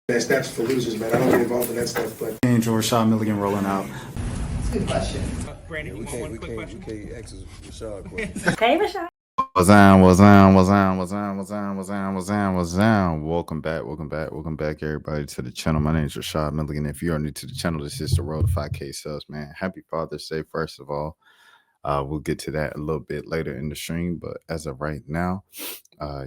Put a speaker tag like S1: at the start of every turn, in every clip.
S1: That's for losers, man. I don't get involved in that stuff. But
S2: Angel Rashad Milligan rolling out.
S3: That's a good question.
S4: Brandon,
S5: Yeah,
S4: you want one quick question?
S5: we can't ask Rashad questions.
S6: Hey, Rashad.
S7: What's on? Welcome back, everybody, to the channel. My name is Rashad Milligan. If you are new to the channel, this is the road to 5K subs, man. Happy Father's Day, first of all. We'll get to that a little bit later in the stream, but as of right now,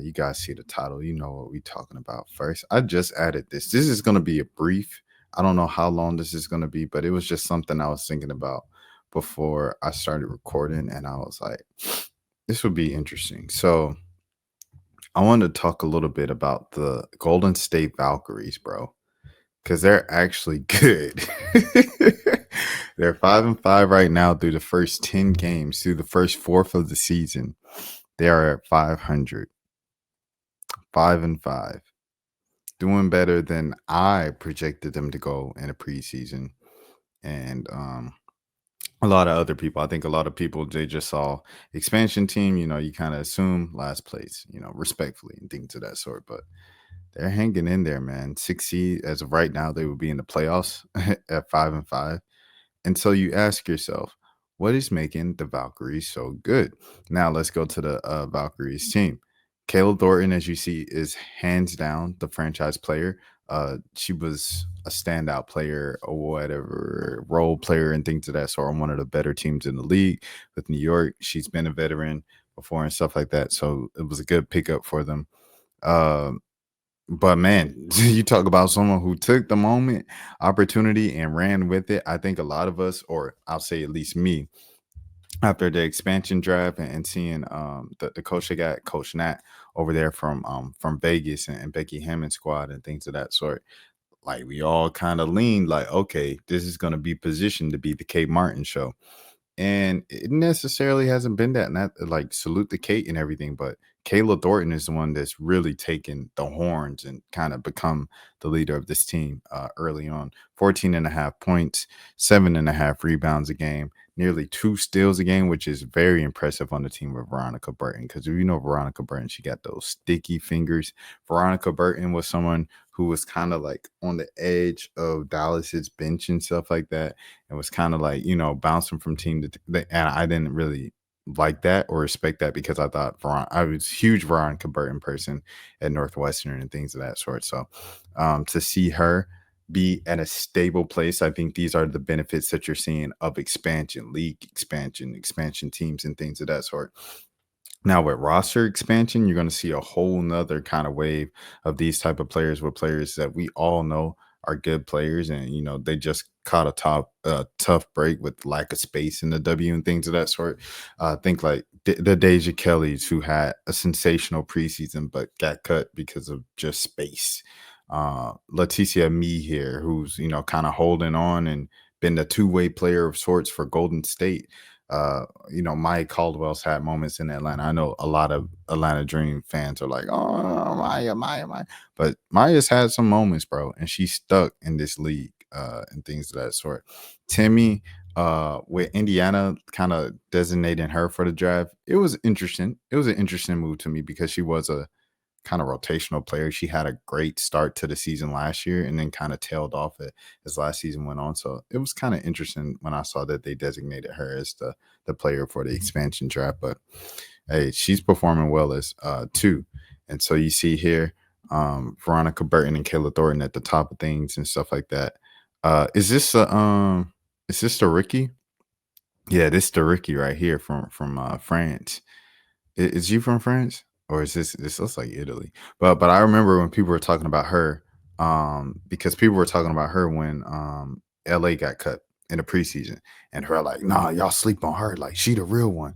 S7: you guys see the title. You know what we're talking about first. I just added this. This is going to be a brief. I don't know how long this is going to be, but it was just something I was thinking about before I started recording, and I was like, this would be interesting. So I wanted to talk a little bit about the Golden State Valkyries, bro, because they're actually good. They're 5-5 right now through the first 10 games, through the first fourth of the season. They are at 500, 5-5, doing better than I projected them to go in a preseason. And a lot of other people, I think a lot of people, they just saw expansion team, you kind of assume last place, respectfully and things of that sort. But they're hanging in there, man. 6 seed as of right now, they will be in the playoffs at 5-5. And so you ask yourself, what is making the Valkyries so good? Now let's go to the Valkyries team. Kayla Thornton, as you see, is hands down the franchise player. She was a standout player or whatever, role player and things of that sort on one of the better teams in the league with New York. She's been a veteran before and stuff like that. So it was a good pickup for them. But man, you talk about someone who took the moment, opportunity, and ran with it. I think a lot of us, or I'll say at least me, after the expansion draft and seeing the coach they got, Coach Nat over there from Vegas and Becky Hammond squad and things of that sort, like we all kind of leaned like, okay, this is going to be positioned to be the Kate Martin show. And it necessarily hasn't been that. Not like salute to Kate and everything, but Kayla Thornton is the one that's really taken the horns and kind of become the leader of this team early on. 14.5 points, 7.5 rebounds a game, nearly 2 steals a game, which is very impressive on the team with Veronica Burton. Because if you know Veronica Burton, she got those sticky fingers. Veronica Burton was someone who was kind of like on the edge of Dallas's bench and stuff like that. And was kind of like, bouncing from team to and I didn't really like that or respect that because I thought I was a huge Veronica Burton person at Northwestern and things of that sort. So to see her be at a stable place, I think these are the benefits that you're seeing of expansion, league expansion teams and things of that sort. Now with roster expansion, you're going to see a whole nother kind of wave of these type of players with players that we all know are good players. And, they just caught a tough break with lack of space in the W and things of that sort. Think like the Deja Kellys, who had a sensational preseason, but got cut because of just space. Leticia Me here, who's, kind of holding on and been the two-way player of sorts for Golden State. Maya Caldwell's had moments in Atlanta. I know a lot of Atlanta Dream fans are like, oh, Maya. But Maya's had some moments, bro, and she's stuck in this league and things of that sort. Timmy, with Indiana kind of designating her for the draft, it was interesting. It was an interesting move to me because she was a kind of rotational player. She had a great start to the season last year and then kind of tailed off it as last season went on. So it was kind of interesting when I saw that they designated her as the player for the expansion draft. But hey, she's performing well as too. And so you see here Veronica Burton and Kayla Thornton at the top of things and stuff like that. Is this the Ricky? Yeah, this is the Ricky right here from France. Is you from France? Or is this looks like Italy? But I remember when people were talking about her, because people were talking about her when LA got cut in the preseason, and her like, nah, y'all sleep on her, like she the real one.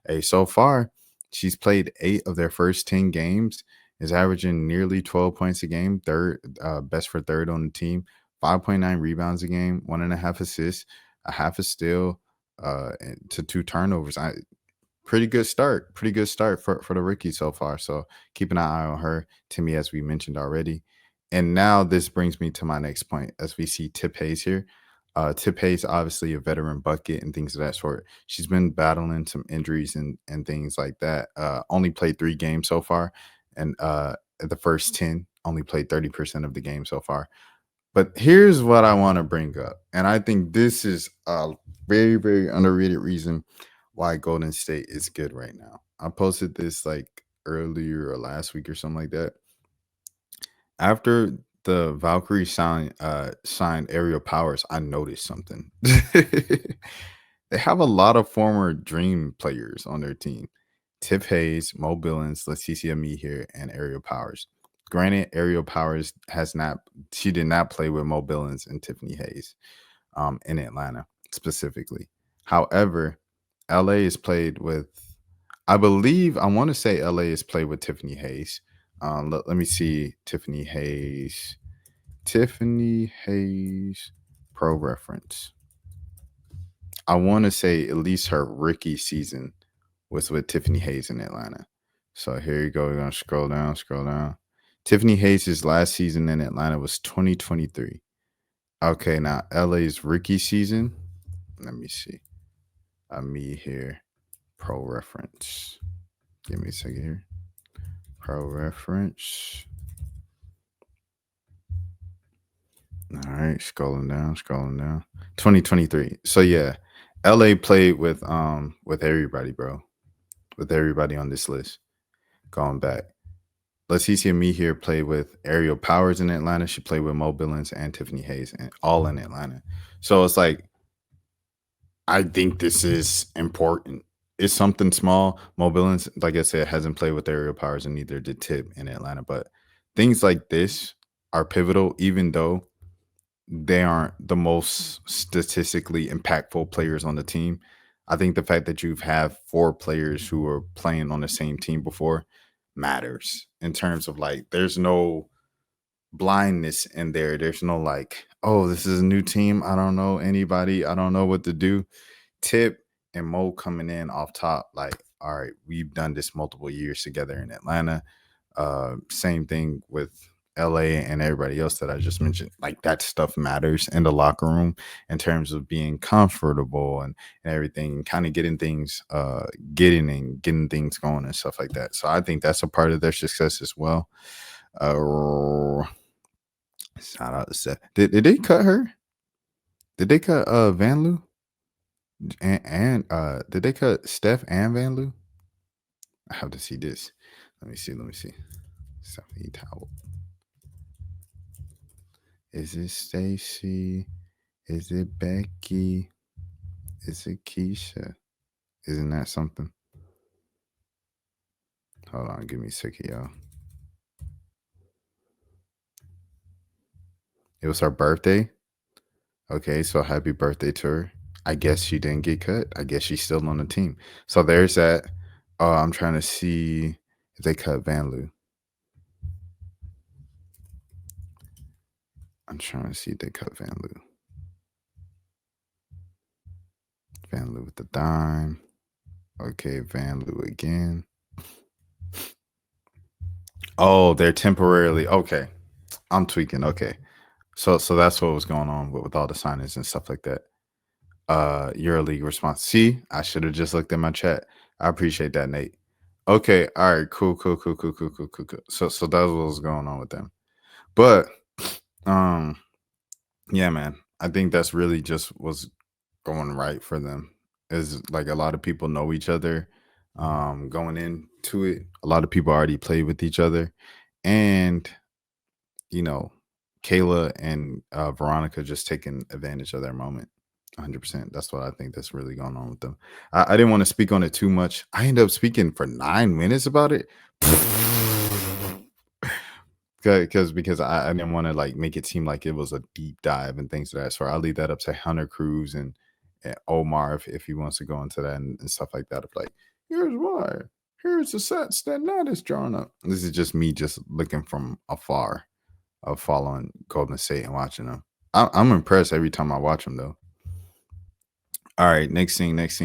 S7: Hey, so far she's played 8 of their first 10 games, is averaging nearly 12 points a game, third best for third on the team, 5.9 rebounds a game, 1.5 assists, a half a steal, to 2 turnovers. Pretty good start for the rookie so far. So keep an eye on her, Timmy, as we mentioned already. And now this brings me to my next point as we see Tip Hayes here. Tip Hayes, obviously a veteran bucket and things of that sort. She's been battling some injuries and things like that. Only played 3 games so far. And the first 10, only played 30% of the game so far. But here's what I want to bring up. And I think this is a very, very underrated reason why Golden State is good right now. I posted this like earlier or last week or something like that. After the Valkyries signed Aerial Powers, I noticed something. They have a lot of former Dream players on their team. Tiff Hayes, Mo Billings, Leticia Me here, and Aerial Powers. Granted, Aerial Powers she did not play with Mo Billings and Tiffany Hayes in Atlanta specifically. However, LA is played with, I want to say LA is played with Tiffany Hayes. Let me see Tiffany Hayes. Tiffany Hayes Pro Reference. I want to say at least her rookie season was with Tiffany Hayes in Atlanta. So here you go. We're going to scroll down. Tiffany Hayes' last season in Atlanta was 2023. Okay, now LA's rookie season. Let me see. Me here. Pro Reference. Give me a second here. Pro Reference. All right, scrolling down. 2023. So yeah, LA played with everybody, bro. With everybody on this list. Going back. Leticia Me here played with Aerial Powers in Atlanta. She played with Mo Billings and Tiffany Hayes, and all in Atlanta. So it's like, I think this is important. It's something small. Mo Billings, like I said, hasn't played with Aerial Powers, and neither did Tip in Atlanta. But things like this are pivotal, even though they aren't the most statistically impactful players on the team. I think the fact that you've had 4 players who are playing on the same team before matters in terms of like, there's no blindness in there. There's no like, oh, this is a new team. I don't know anybody. I don't know what to do. Tip and Mo coming in off top, like, all right, we've done this multiple years together in Atlanta. Same thing with LA and everybody else that I just mentioned. Like, that stuff matters in the locker room in terms of being comfortable and everything, kind of getting things getting things going and stuff like that. So I think that's a part of their success as well. Shout out to Steph. Did they cut her? Did they cut Van Loo? And did they cut Steph and Van Loo? I have to see this. Let me see. Stephanie Towel. Is it Stacy? Is it Becky? Is it Keisha? Isn't that something? Hold on, give me a second, y'all. It was her birthday. Okay, so happy birthday to her. I guess she didn't get cut. I guess she's still on the team. So there's that. I'm trying to see if they cut Van Loo. I'm trying to see if they cut Van Loo. Van Loo with the dime. Okay, Van Loo again. Oh, they're temporarily. Okay, I'm tweaking. Okay, so that's what was going on with all the signings and stuff like that. EuroLeague response. See, I should have just looked at my chat. I appreciate that, Nate. Okay, all right, cool. So that's what was going on with them. But yeah, man, I think that's really just was going right for them. Is like, a lot of people know each other going into it. A lot of people already played with each other, and you know, Kayla and Veronica just taking advantage of their moment. 100%. That's what I think that's really going on with them. I didn't want to speak on it too much. I ended up speaking for 9 minutes about it. Because I didn't want to like make it seem like it was a deep dive and things of that sort. I'll leave that up to Hunter Cruz and Omar if he wants to go into that and stuff like that. Of like, here's why. Here's the sets that Nat is drawing up. This is just me just looking from afar of following Golden State and watching them. I'm impressed every time I watch them though. All right, next scene.
S1: That's for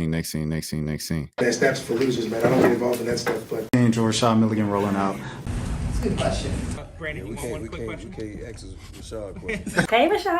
S1: losers, man. I don't get involved in that stuff, but
S2: Angel Rashad Milligan rolling out.
S3: That's a good question.
S5: We can't ask Rashad a question.
S3: Hey, Rashad.